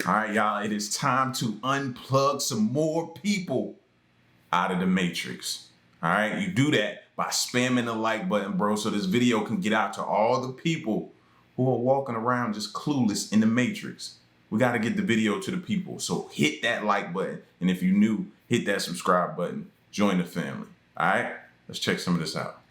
All right, y'all, it is time to unplug some more people out of the Matrix. All right, you do that by spamming the like button, bro, so this video can get out to all the people who are walking around just clueless in the Matrix. We got to get the video to the people. So hit that like button. And if you're new, hit that subscribe button. Join the family. All right, let's check some of this out.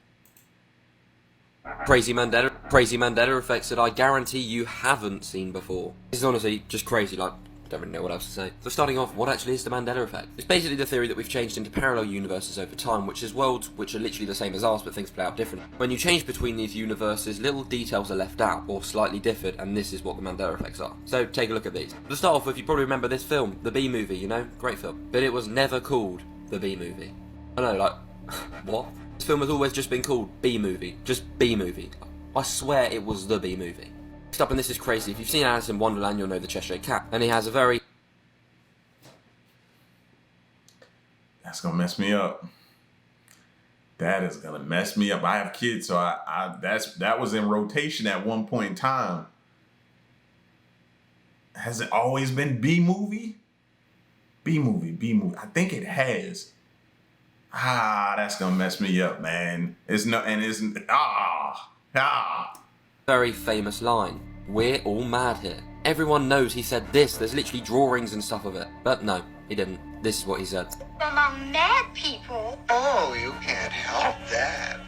Crazy Mandela effects that I guarantee you haven't seen before. This is honestly just crazy, like, I don't really know what else to say. So starting off, what actually is the Mandela effect? It's basically the theory that we've changed into parallel universes over time, which is worlds which are literally the same as ours, but things play out different. When you change between these universes, little details are left out, or slightly differed, and this is what the Mandela effects are. So take a look at these. To start off with, you probably remember this film, The Bee Movie, you know? Great film. But it was never called The Bee Movie. I know, like, what? This film has always just been called B-Movie. Just B-Movie. I swear it was The B-Movie. Next up, and this is crazy, if you've seen Alice in Wonderland, you'll know the Cheshire Cat. And he has a very... That's gonna mess me up. That is gonna mess me up. I have kids, so that was in rotation at one point in time. Has it always been B-Movie? B-Movie. I think it has. That's gonna mess me up, man. Very famous line. We're all mad here. Everyone knows he said this. There's literally drawings and stuff of it. But no, he didn't. This is what he said. Among mad people. Oh, you can't help that.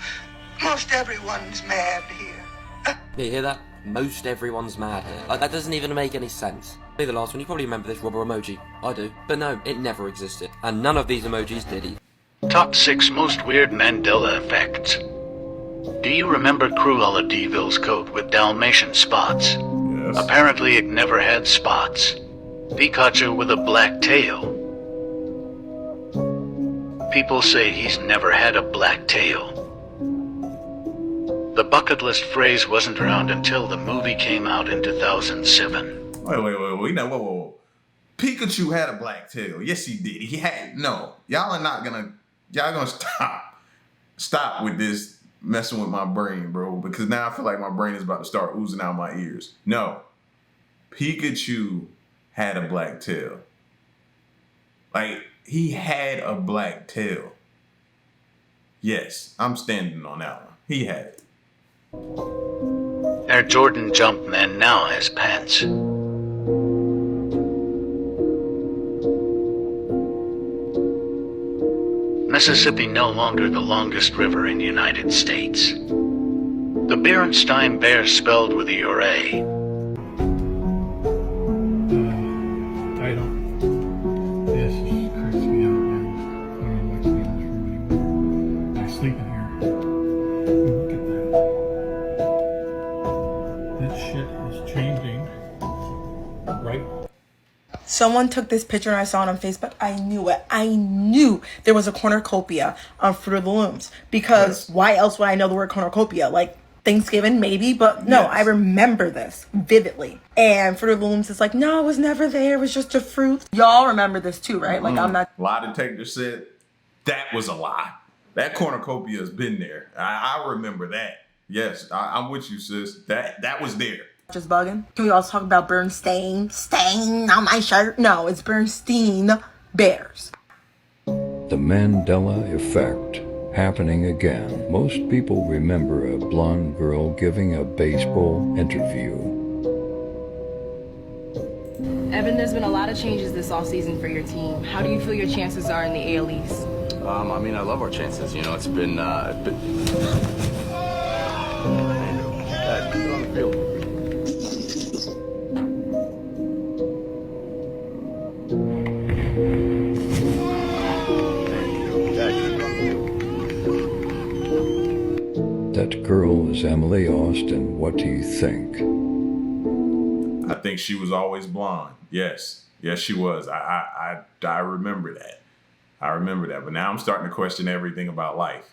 Most everyone's mad here. You hear that? Most everyone's mad here. Like, that doesn't even make any sense. The last one, you probably remember this rubber emoji. I do. But no, it never existed. And none of these emojis did either. Top 6 most weird Mandela effects. Do you remember Cruella de Vil's coat with Dalmatian spots? Yes. Apparently it never had spots. Pikachu with a black tail. People say he's never had a black tail. The bucket list phrase wasn't around until the movie came out in 2007. Wait. Whoa. Pikachu had a black tail. Yes, he did. He had, no. Y'all gonna stop with this messing with my brain, bro, because now I feel like my brain is about to start oozing out my ears. No. Pikachu had a black tail. Like, he had a black tail. Yes, I'm standing on that one. He had it. Air Jordan Jumpman now has pants. Mississippi no longer the longest river in the United States. The Berenstain Bears spelled with a U-R-A. I don't. This creeps me out, man. I don't like to be in this room anymore. I sleep in here. Look at that. This shit is changing. Right? Someone took this picture and I saw it on Facebook. I knew it. I knew there was a cornucopia on Fruit of the Looms. Because why else would I know the word cornucopia? Like Thanksgiving, maybe. But no, I remember this vividly. And Fruit of the Looms is like, no, it was never there. It was just a fruit. Y'all remember this too, right? Like, I'm not... Lie detector said that was a lie. That cornucopia has been there. I remember that. Yes, I'm with you, sis. That was there. Just bugging. Can we also talk about Bernstein? Stain on my shirt? No, it's Bernstein Bears. The Mandela effect happening again. Most people remember a blonde girl giving a baseball interview. Evan, there's been a lot of changes this offseason for your team. How do you feel your chances are in the AL East? I mean, I love our chances. You know, it's been That girl is Emily Austin. What do you think? I think she was always blonde. Yes, she was. I remember that. I remember that. But now I'm starting to question everything about life.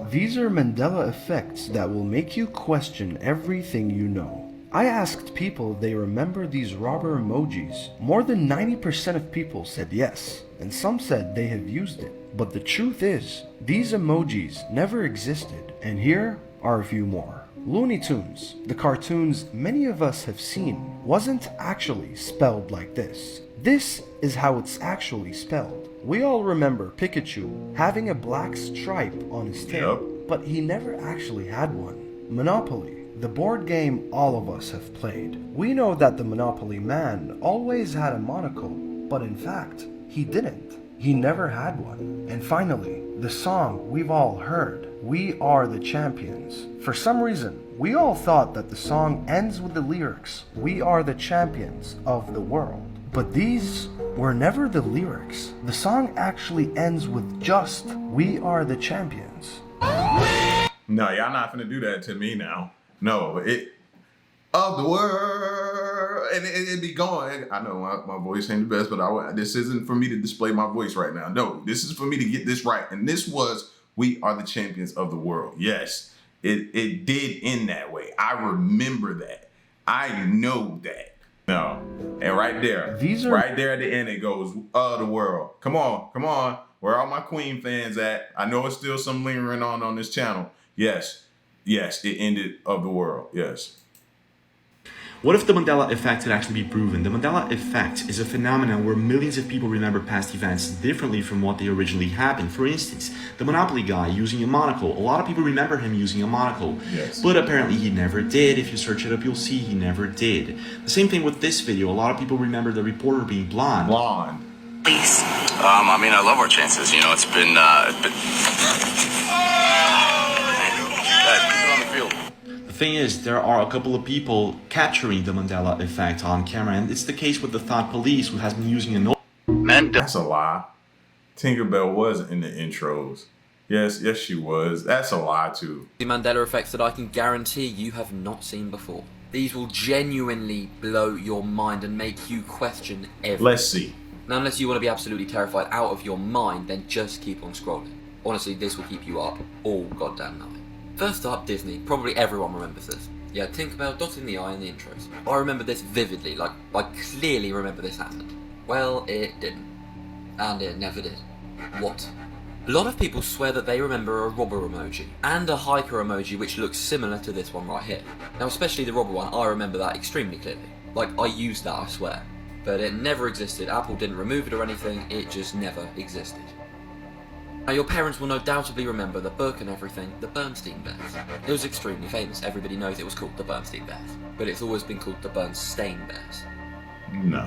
These are Mandela effects that will make you question everything you know. I asked people if they remember these robber emojis. More than 90% of people said yes, and some said they have used it. But the truth is, these emojis never existed, and here are a few more. Looney Tunes, the cartoons many of us have seen, wasn't actually spelled like this. This is how it's actually spelled. We all remember Pikachu having a black stripe on his tail, but he never actually had one. Monopoly, the board game all of us have played. We know that the Monopoly man always had a monocle, but in fact, he didn't. He never had one. And finally, the song we've all heard, We Are the Champions. For some reason, we all thought that the song ends with the lyrics, We are the champions of the world. But these were never the lyrics. The song actually ends with just, We are the champions. No, y'all not finna do that to me now. No, of the world, and it be going. I know my voice ain't the best, but this isn't for me to display my voice right now. No, this is for me to get this right. And this was, We Are the Champions of the World. Yes, it did end that way. I remember that. I know that. No, and right there, right there at the end, it goes, the world. Come on. Where are my Queen fans at? I know it's still some lingering on this channel. Yes, it ended of the world. Yes. What if the Mandela effect could actually be proven? The Mandela effect is a phenomenon where millions of people remember past events differently from what they originally happened. For instance, the Monopoly guy using a monocle. A lot of people remember him using a monocle, but apparently he never did. If you search it up, you'll see he never did. The same thing with this video. A lot of people remember the reporter being blonde. Please. I mean, I love our chances. You know, it's been. The thing is, there are a couple of people capturing the Mandela effect on camera, and it's the case with the Thought Police, who has been using a That's a lie. Tinkerbell was in the intros. Yes, she was. That's a lie too. The Mandela effects that I can guarantee you have not seen before. These will genuinely blow your mind and make you question everything. Let's see. Now, unless you want to be absolutely terrified out of your mind, then just keep on scrolling. Honestly, this will keep you up all goddamn night. First up, Disney. Probably everyone remembers this. Yeah, Tinkerbell dotting the I in the intros. I remember this vividly, like I clearly remember this happened. Well, it didn't. And it never did. What? A lot of people swear that they remember a robber emoji, and a hiker emoji which looks similar to this one right here. Now, especially the robber one, I remember that extremely clearly. Like, I used that, I swear. But it never existed. Apple didn't remove it or anything, it just never existed. Now, your parents will no doubtably remember the book and everything, the Bernstein Bears. It was extremely famous. Everybody knows it was called the Bernstein Bears. But it's always been called the Bernstein Bears. No.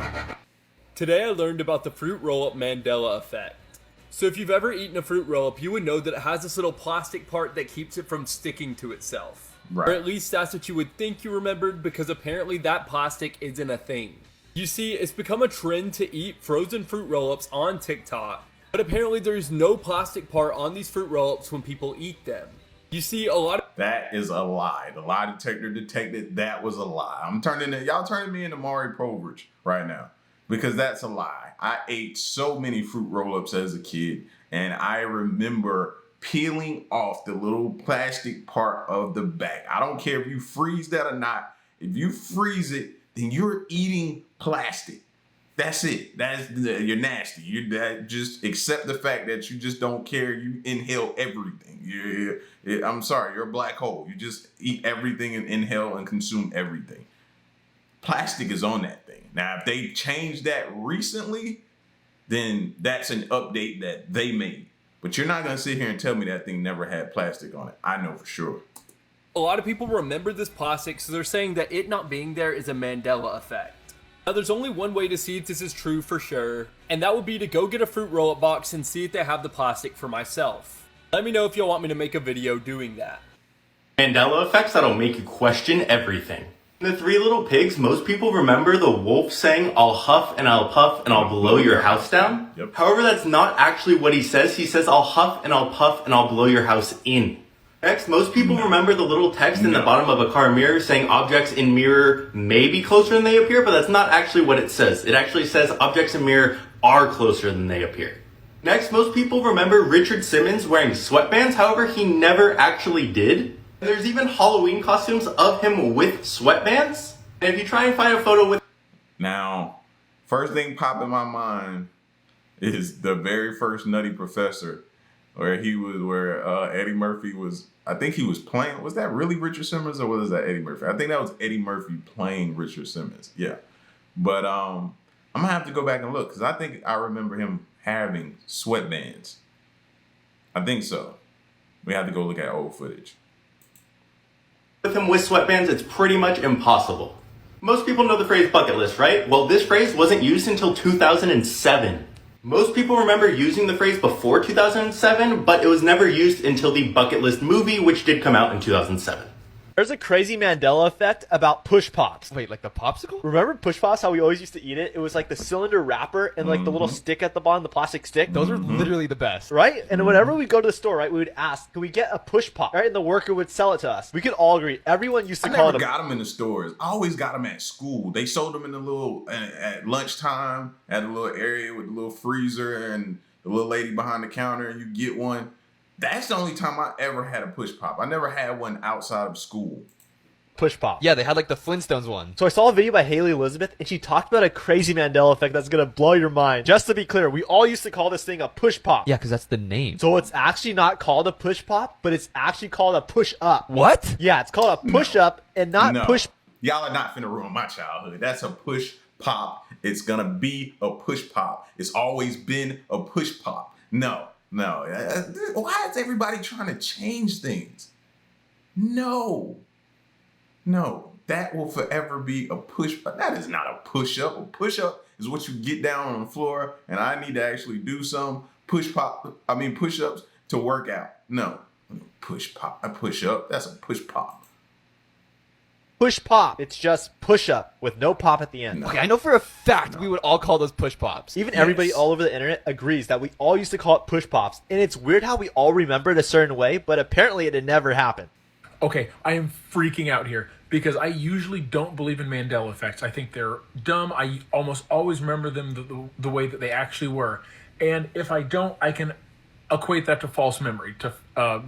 Today I learned about the fruit roll-up Mandela effect. So if you've ever eaten a fruit roll-up, you would know that it has this little plastic part that keeps it from sticking to itself. Right. Or at least that's what you would think you remembered, because apparently that plastic isn't a thing. You see, it's become a trend to eat frozen fruit roll-ups on TikTok. But apparently there's no plastic part on these fruit roll-ups when people eat them. You see, a lot of— That is a lie. The lie detector detected that was a lie. Y'all turning me into Maury Povich right now, because that's a lie. I ate so many fruit roll-ups as a kid, and I remember peeling off the little plastic part of the bag. I don't care if you freeze that or not. If you freeze it, then you're eating plastic. That's it. You're nasty. Just accept the fact that you just don't care. You inhale everything. I'm sorry, you're a black hole. You just eat everything and inhale and consume everything. Plastic is on that thing. Now, if they changed that recently, then that's an update that they made. But you're not going to sit here and tell me that thing never had plastic on it. I know for sure. A lot of people remember this plastic, so they're saying that it not being there is a Mandela effect. Now, there's only one way to see if this is true for sure, and that would be to go get a fruit roll-up box and see if they have the plastic for myself. Let me know if y'all want me to make a video doing that. Mandela effects that'll make you question everything. In The Three Little Pigs, most people remember the wolf saying, "I'll huff and I'll puff and I'll blow your house down." Yep. However, that's not actually what he says. He says, "I'll huff and I'll puff and I'll blow your house in." Next, most people remember the little text in the bottom of a car mirror saying objects in mirror may be closer than they appear, but that's not actually what it says. It actually says objects in mirror are closer than they appear. Next, most people remember Richard Simmons wearing sweatbands. However, he never actually did. There's even Halloween costumes of him with sweatbands. And if you try and find a photo with... Now, first thing pop in my mind is the very first Nutty Professor. where Eddie Murphy was. I think he was playing. Was that really Richard Simmons or was that Eddie Murphy? I think that was Eddie Murphy playing Richard Simmons. Yeah, but I'm gonna have to go back and look because I think I remember him having sweatbands. I think so. We have to go look at old footage. With him with sweatbands, it's pretty much impossible. Most people know the phrase bucket list, right? Well, this phrase wasn't used until 2007. Most people remember using the phrase before 2007, but it was never used until the Bucket List movie, which did come out in 2007. There's a crazy Mandela effect about Push Pops. Wait, like the popsicle? Remember Push Pops, how we always used to eat it? It was like the cylinder wrapper and like the little stick at the bottom, the plastic stick. Those are literally the best. Right? And whenever we go to the store, right, we would ask, can we get a Push Pop? Right? And the worker would sell it to us. We could all agree. Everyone used to call it. I never got them in the stores. I always got them at school. They sold them in the little, at lunchtime, at a little area with the little freezer and the little lady behind the counter, and you get one. That's the only time I ever had a Push Pop. I never had one outside of school. Push Pop. Yeah, they had like the Flintstones one. So I saw a video by Haley Elizabeth, and she talked about a crazy Mandela effect that's gonna blow your mind. Just to be clear, we all used to call this thing a Push Pop. Yeah, because that's the name. So it's actually not called a Push Pop, but it's actually called a Push Up. What? Yeah, it's called a Push Up and not Push. Y'all are not finna ruin my childhood. That's a Push Pop. It's gonna be a Push Pop. It's always been a Push Pop. No. Why is everybody trying to change things? No. That will forever be a push. That is not a push-up. A push-up is what you get down on the floor, and I need to actually do some push-ups to work out. No. A push-up. That's a push-pop. Push Pop. It's just push-up with no pop at the end. Okay, I know for a fact we would all call those Push Pops. Even everybody all over the internet agrees that we all used to call it Push Pops, and it's weird how we all remember it a certain way, but apparently it had never happened. Okay, I am freaking out here because I usually don't believe in Mandela effects. I think they're dumb. I almost always remember them the way that they actually were. And if I don't, I can equate that to false memory, to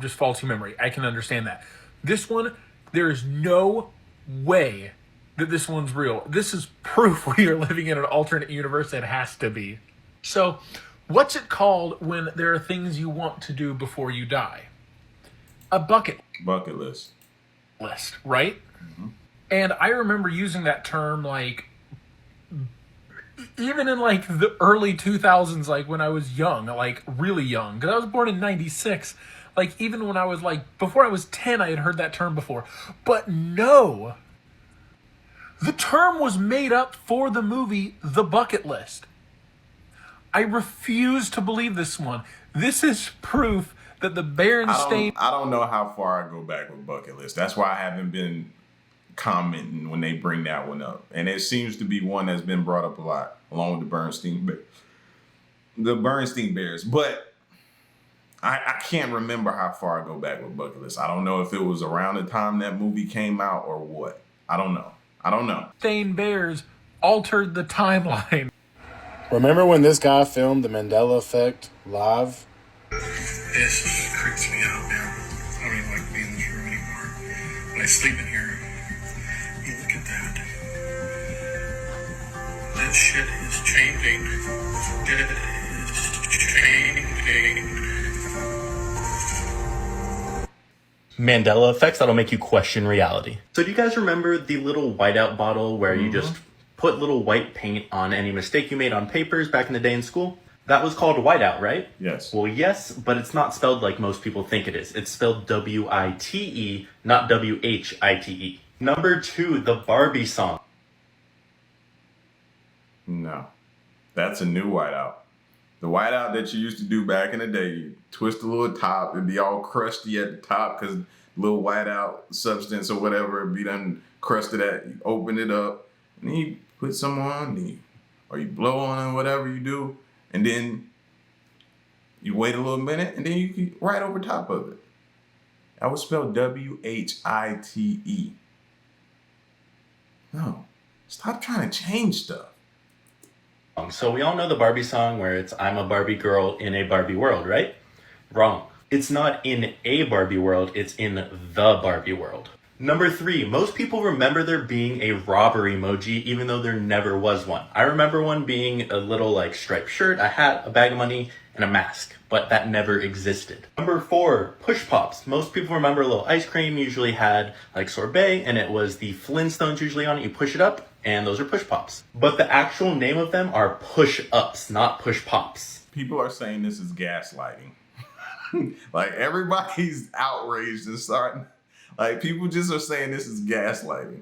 just faulty memory. I can understand that. This one, there is no way that this one's real. This is proof we are living in an alternate universe. It has to be. So, what's it called when there are things you want to do before you die? A bucket list, right? Mm-hmm. And I remember using that term like even in like the early 2000s, like when I was young, like really young, because I was born in 96. Like even when I was like, before I was 10, I had heard that term before. But no, the term was made up for the movie The Bucket List. I refuse to believe this one. This is proof that the Berenstain... I don't know how far I go back with Bucket List. That's why I haven't been commenting when they bring that one up. And it seems to be one that's been brought up a lot, along with the Bernstein Bears. But I can't remember how far I go back with Bucket List. I don't know if it was around the time that movie came out or what. I don't know. Berenstain Bears altered the timeline. Remember when this guy filmed The Mandela Effect live? This freaks me out, man. I don't even like to be in this room anymore. When I sleep in here, you look at that. That shit is changing. It is changing. Mandela effects that'll make you question reality. So do you guys remember the little whiteout bottle where you just put little white paint on any mistake you made on papers back in the day in school? That was called whiteout, right? Yes. Well, yes, but it's not spelled like most people think it is. It's spelled W-I-T-E, not W-H-I-T-E. Number 2, the Barbie song. No. That's a new whiteout. The whiteout that you used to do back in the day, you twist the little top, it'd be all crusty at the top because little whiteout substance or whatever it'd be done crusted at. You open it up, and then you put some on, or you blow on it, whatever you do, and then you wait a little minute, and then you can right over top of it. That was spelled W-H-I-T-E. No, stop trying to change stuff. So we all know the Barbie song where it's I'm a Barbie girl in a Barbie world, right? Wrong. It's not in a Barbie world, it's in the Barbie world. Number 3, most people remember there being a robber emoji even though there never was one. I remember one being a little like striped shirt, a hat, a bag of money, and a mask, but that never existed. Number 4, push pops. Most people remember a little ice cream usually had like sorbet, and it was the Flintstones usually on it. You push it up, and those are push pops. But the actual name of them are push ups, not push pops. People are saying this is gaslighting. Like, everybody's outraged and starting. Like, people just are saying this is gaslighting.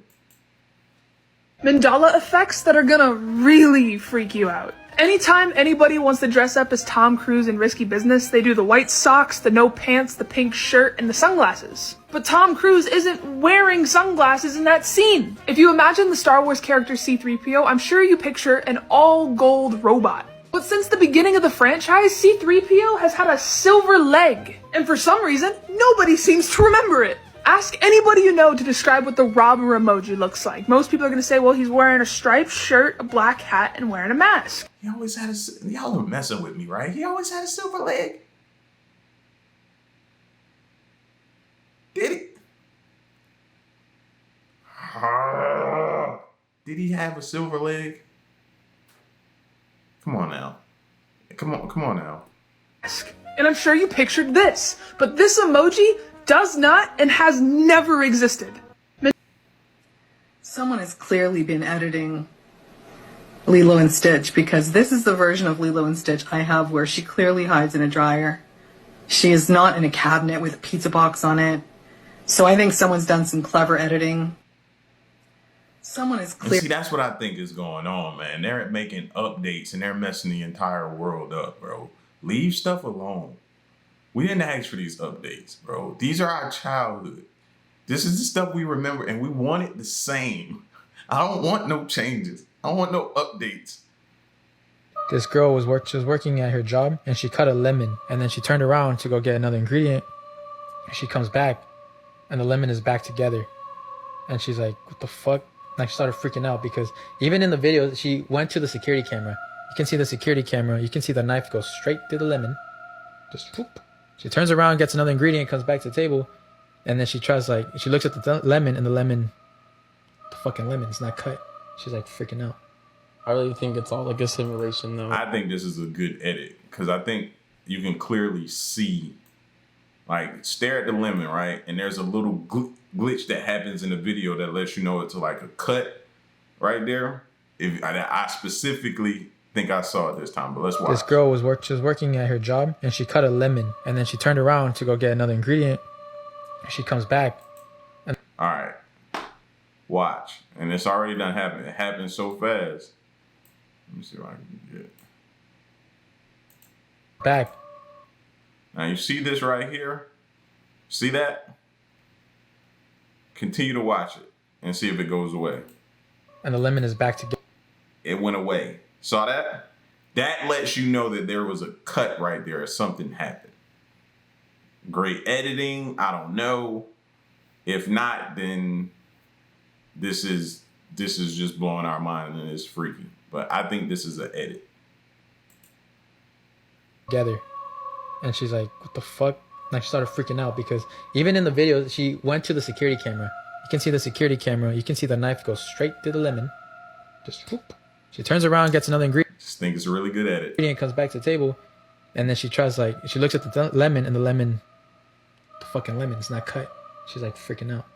Mandela effects that are gonna really freak you out. Anytime anybody wants to dress up as Tom Cruise in Risky Business, they do the white socks, the no pants, the pink shirt, and the sunglasses. But Tom Cruise isn't wearing sunglasses in that scene. If you imagine the Star Wars character C-3PO, I'm sure you picture an all-gold robot. But since the beginning of the franchise, C-3PO has had a silver leg. And for some reason, nobody seems to remember it. Ask anybody you know to describe what the robber emoji looks like. Most people are going to say, well, he's wearing a striped shirt, a black hat, and wearing a mask. He always had a... Y'all are messing with me, right? He always had a silver leg. Did he? Did he have a silver leg? Come on now. Come on now. And I'm sure you pictured this, but this emoji does not and has never existed. Someone has clearly been editing Lilo and Stitch, because this is the version of Lilo and Stitch I have where she clearly hides in a dryer. She is not in a cabinet with a pizza box on it. So I think someone's done some clever editing. Someone is clear. See, that's what I think is going on, man. They're making updates and they're messing the entire world up, bro. Leave stuff alone. We didn't ask for these updates, bro. These are our childhood. This is the stuff we remember, and we want it the same. I don't want no changes. I don't want no updates. This girl was working at her job, and she cut a lemon, and then she turned around to go get another ingredient. She comes back, and the lemon is back together. And she's like, what the fuck? Like, she started freaking out, because even in the video, she went to the security camera. You can see the security camera. You can see the knife go straight through the lemon. Just whoop. She turns around, gets another ingredient, comes back to the table, and then she tries, like, she looks at the lemon, and the fucking lemon is not cut. She's like freaking out. I really think it's all like a simulation, though. I think this is a good edit, because I think you can clearly see, like, stare at the lemon, right? And there's a little glitch that happens in the video that lets you know it's like a cut right there. If I specifically think I saw it this time, but let's watch. This girl was working at her job, and she cut a lemon, and then she turned around to go get another ingredient. She comes back. And all right, watch. And it's already done happened. It happened so fast. Let me see what I can get. Back. Now you see this right here? See that? Continue to watch it and see if it goes away. And the lemon is back together. It went away. Saw that? That lets you know that there was a cut right there or something happened. Great editing. I don't know. If not, then this is just blowing our mind and it's freaky. But I think this is an edit. Together. And she's like, what the fuck? Like, she started freaking out, because even in the video, she went to the security camera. You can see the security camera. You can see the knife go straight through the lemon. Just whoop. She turns around, gets another ingredient. Just think it's a really good edit. Ingredient comes back to the table, and then she tries, like, she looks at the lemon, and the fucking lemon is not cut. She's like freaking out.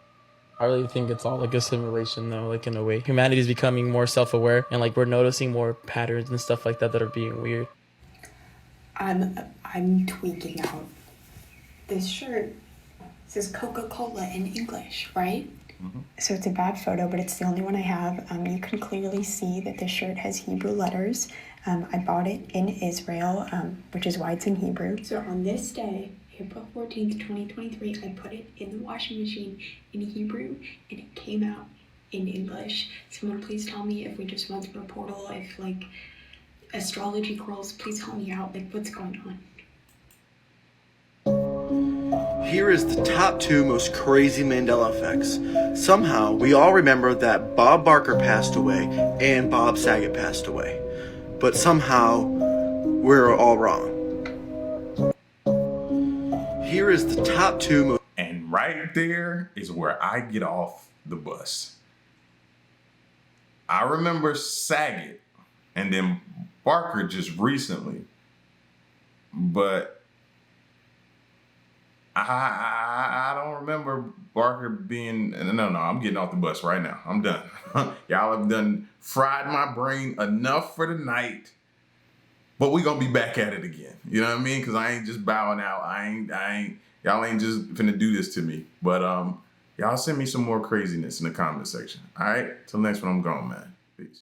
I really think it's all like a simulation, though, like in a way. Humanity is becoming more self-aware, and like we're noticing more patterns and stuff like that that are being weird. I'm tweaking out. This shirt says Coca-Cola in English, right? Mm-hmm. So it's a bad photo, but it's the only one I have. You can clearly see that this shirt has Hebrew letters. I bought it in Israel, which is why it's in Hebrew. So on this day, April 14th, 2023, I put it in the washing machine in Hebrew, and it came out in English. Someone please tell me if we just went through a portal, if like astrology girls, please help me out, like what's going on? Here is the top 2 most crazy Mandela effects. Somehow, we all remember that Bob Barker passed away and Bob Saget passed away. But somehow, we're all wrong. Here is the top 2 And right there is where I get off the bus. I remember Saget, and then Barker just recently. But I don't remember Barker being. No, I'm getting off the bus right now. I'm done. Y'all have done fried my brain enough for the night. But we gonna be back at it again. You know what I mean? Because I ain't just bowing out. Y'all ain't just finna do this to me. But y'all send me some more craziness in the comment section. All right? Till next one, I'm gone, man.